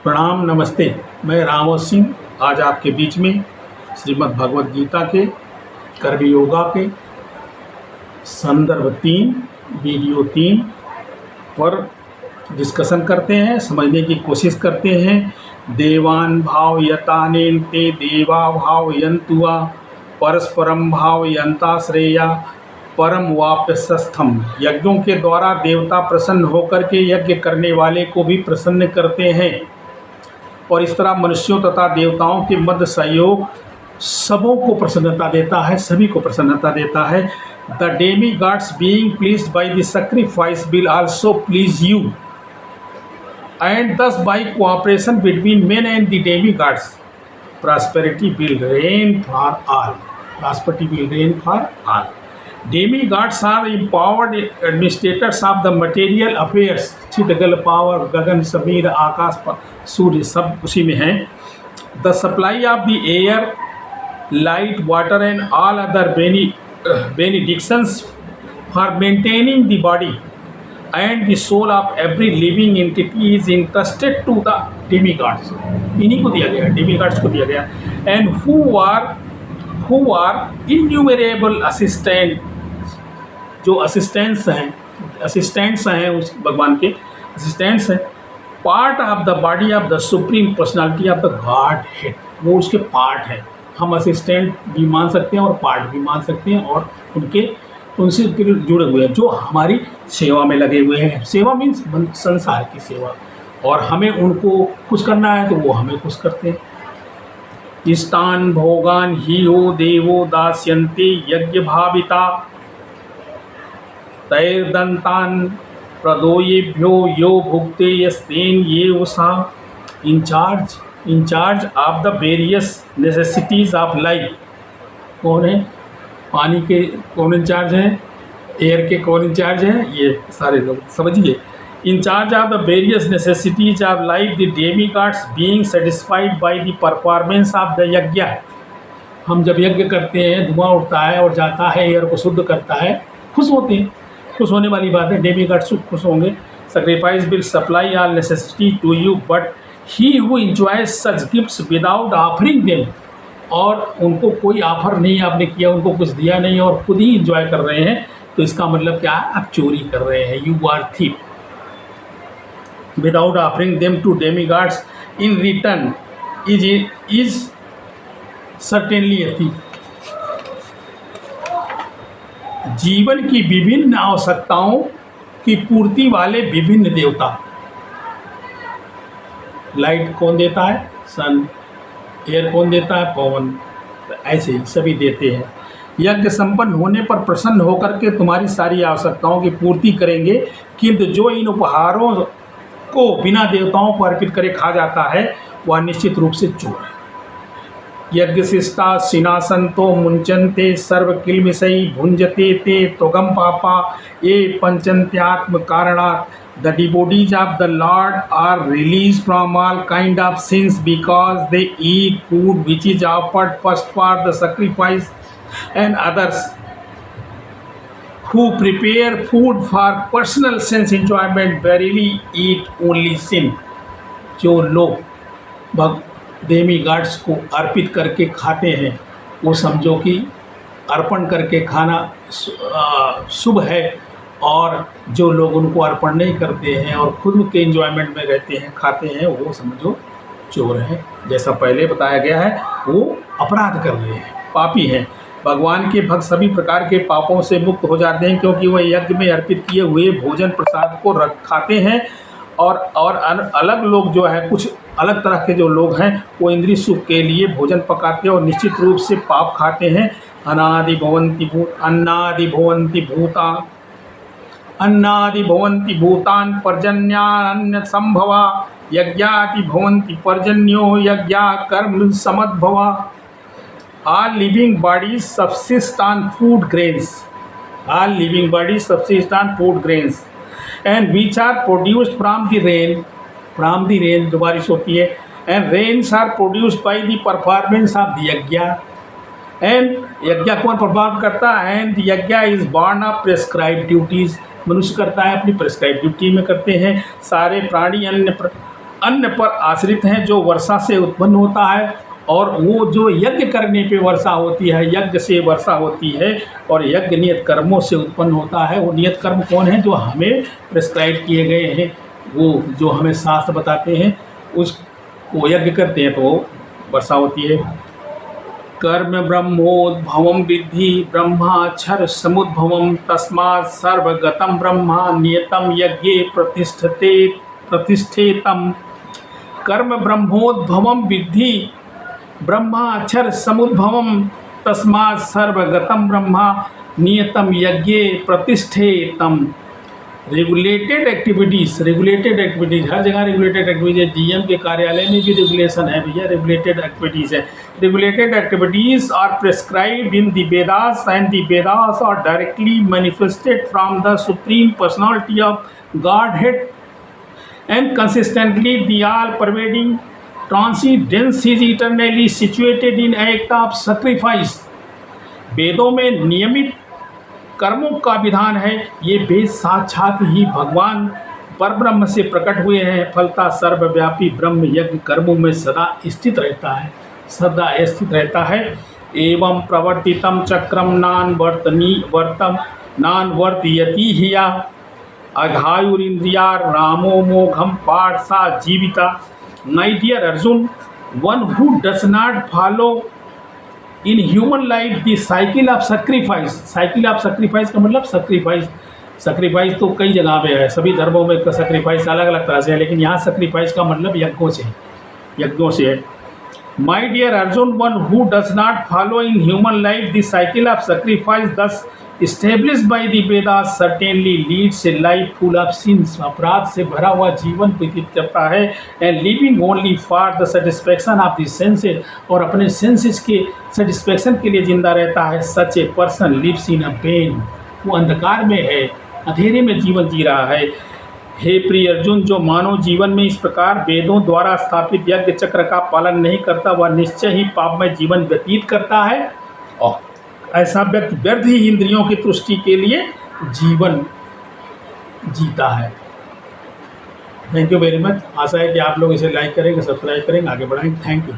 प्रणाम, नमस्ते। मैं रामोद सिंह आज आपके बीच में श्रीमद् भगवद गीता के कर्म योगा के संदर्भ 3 वीडियो 3 पर डिस्कशन करते हैं, समझने की कोशिश करते हैं। देवान भाव यतानेन ते देवा भाव यंतुआ परस्परम भाव यंताश्रेया परम वाप्यस्थम। यज्ञों के द्वारा देवता प्रसन्न होकर के यज्ञ करने वाले को भी प्रसन्न करते हैं और इस तरह मनुष्यों तथा देवताओं के मध्य सहयोग सबों को प्रसन्नता देता है, सभी को प्रसन्नता देता है। The Demi God's being pleased by the sacrifice will also please you and thus by cooperation between men and the demigods prosperity will reign for all. Prosperity will reign for all. Demigods are empowered administrators of the material affairs. चितगल power गगन समीर आकाश सूर्य सब उसी में हैं। The supply of the air, light, water and all other benedictions for maintaining the body and the soul of every living entity is entrusted to the demigods. इन्हीं को दिया गया, demigods को दिया गया। And who are innumerable assistants, जो assistants हैं उस भगवान के assistants हैं। Part of the body of the supreme personality of the Godhead, वो उसके पार्ट हैं। हम असिस्टेंट भी मान सकते हैं और पार्ट भी मान सकते हैं और उनसे जुड़े हुए हैं जो हमारी सेवा में लगे हुए हैं। सेवा मीन्स संसार की सेवा, और हमें उनको कुछ करना है तो वो हमें कुछ करते हैं। इष्टान भोगान ही हो देवो दास्यन्ते यज्ञ भाविता तैर्दंतान प्रदोयेभ्यो यो भुक्ते यस्तेन ये उषा। In charge of the various necessities of life. कौन है? पानी के कौन इंचार्ज हैं, एयर के कौन इंचार्ज हैं, ये सारे लोग समझिए। In charge of the various necessities of life the demigods being satisfied by the performance of the yajna. हम जब यज्ञ करते हैं धुआं उठता है और जाता है, एयर को शुद्ध करता है, खुश होते हैं। खुश होने वाली बात है, डेमीगॉड्स खुश होंगे। Sacrifice will supply all necessity to you but he who enjoys such gifts without offering them. और उनको कोई ऑफर नहीं आपने किया, उनको कुछ दिया नहीं और खुद ही इंजॉय कर रहे हैं, तो इसका मतलब क्या है? आप चोरी कर रहे हैं, you are thief. Without offering them to demigods in return is certainly a thief. जीवन की विभिन्न आवश्यकताओं की पूर्ति वाले विभिन्न देवता। लाइट कौन देता है? सन। एयर कौन देता है? पवन। ऐसे ही सभी देते हैं। यज्ञ संपन्न होने पर प्रसन्न होकर के तुम्हारी सारी आवश्यकताओं की पूर्ति करेंगे, किंतु जो इन उपहारों को बिना देवताओं को अर्पित करे खा जाता है वह निश्चित रूप से चोर है। यज्ञशिष्टा सिनासंतो मुंचन्ते सर्व किलमिषयी भुंजते ते त्वगम पापा ये पंचन्त्यात्म कारणात्। The devotees of the Lord are released from all kind of sins because they eat food which is offered first for the sacrifice, and others who prepare food for personal sense enjoyment verily eat only sin. जो लोग demigods को अर्पित करके खाते हैं वो समझो कि अर्पण करके खाना शुभ है, और जो लोग उनको अर्पण नहीं करते हैं और खुद के एंजॉयमेंट में रहते हैं, खाते हैं, वो समझो चोर हैं। जैसा पहले बताया गया है, वो अपराध कर रहे हैं, पापी हैं। भगवान के भक्त सभी प्रकार के पापों से मुक्त हो जाते हैं क्योंकि वह यज्ञ में अर्पित किए हुए भोजन प्रसाद को खाते हैं। और अलग लोग जो है, कुछ अलग तरह के जो लोग हैं, वो इंद्रिय सुख के लिए भोजन पकाते हैं और निश्चित रूप से पाप खाते हैं। अन्नादि भवन्ति भूतान पर्जन्यान्य संभवा यज्ञाति भवन्ति पर्जन्यो यज्ञा कर्म समद्भवा। All living bodies subsist on food grains. All living bodies subsist on food grains, and which are produced from the rain. From the rain जो बारिश होती है, and rains are produced by the performance of the yajna. And यज्ञ कौन perform करता है? And the yajna is born of prescribed duties. मनुष्य करता है, अपनी प्रेस्क्राइब ड्यूटी में करते हैं। सारे प्राणी अन्य अन्न पर आश्रित हैं जो वर्षा से उत्पन्न होता है, और वो जो यज्ञ करने पे वर्षा होती है, यज्ञ से वर्षा होती है, और यज्ञ नियत कर्मों से उत्पन्न होता है। वो नियत कर्म कौन है? जो हमें प्रिस्क्राइब किए गए हैं, वो जो हमें शास्त्र बताते हैं, उसको यज्ञ करते हैं तो वो वर्षा होती है। कर्म ब्रह्मोद्भवम विद्धि ब्रह्माक्षर समुद्भवम तस्मात् सर्वगतम ब्रह्मा नियतम यज्ञे प्रतिष्ठेतम। कर्म ब्रह्मोद्भवम विद्धि ब्रह्माक्षर समुद्भवम तस्मात् सर्वगतम ब्रह्मा नियतम यज्ञे प्रतिष्ठेतम। रेगुलेटेड एक्टिविटीज़ हर जगह रेगुलेटेड एक्टिविटीज है। डीएम के कार्यालय में भी रेगुलेशन है भैया, रेगुलेटेड एक्टिविटीज़ है। Regulated activities are prescribed in the Vedas and the Vedas are directly manifested from the supreme personality of Godhead and consistently the all-pervading transcendence is eternally situated in act of sacrifice। वेदों में नियमित कर्मों का विधान है। ये वेद साक्षात ही भगवान परब्रह्म से प्रकट हुए हैं। फलता सर्वव्यापी ब्रह्म यज्ञ कर्मों में सदा स्थित रहता है। एवं प्रवर्तितम चक्रम नानवर्तयति हिया अघायुरिंद्रिया रामो मोघम पार्सा जीविता। My dear Arjun, one who does not follow in human life the cycle of sacrifice. Cycle of sacrifice का मतलब सेक्रीफाइस तो कई जगह पे है, सभी धर्मों में सेक्रीफाइस अलग अलग तरह से है, लेकिन यहाँ सेक्रीफाइस का मतलब यज्ञों से है। My dear Arjun, one who does not follow in human life the cycle of sacrifice thus established by the Vedas certainly leads a life full of sins। अपराध से भरा हुआ जीवन व्यतीत करता है, and living only for the satisfaction of the senses, और अपने सेंसेस के सेटिस्फैक्शन के लिए जिंदा रहता है। Such a person lives in a pain। वो अंधकार में है, अंधेरे में जीवन जी रहा है। हे प्रिय अर्जुन, जो मानव जीवन में इस प्रकार वेदों द्वारा स्थापित यज्ञ चक्र का पालन नहीं करता, वह निश्चय ही पापमय जीवन व्यतीत करता है, और ऐसा व्यक्ति व्यर्थ ही इंद्रियों की तुष्टि के लिए जीवन जीता है। Thank you very much. आशा है कि आप लोग इसे लाइक करेंगे, सब्सक्राइब करेंगे, आगे बढ़ाएंगे। Thank you.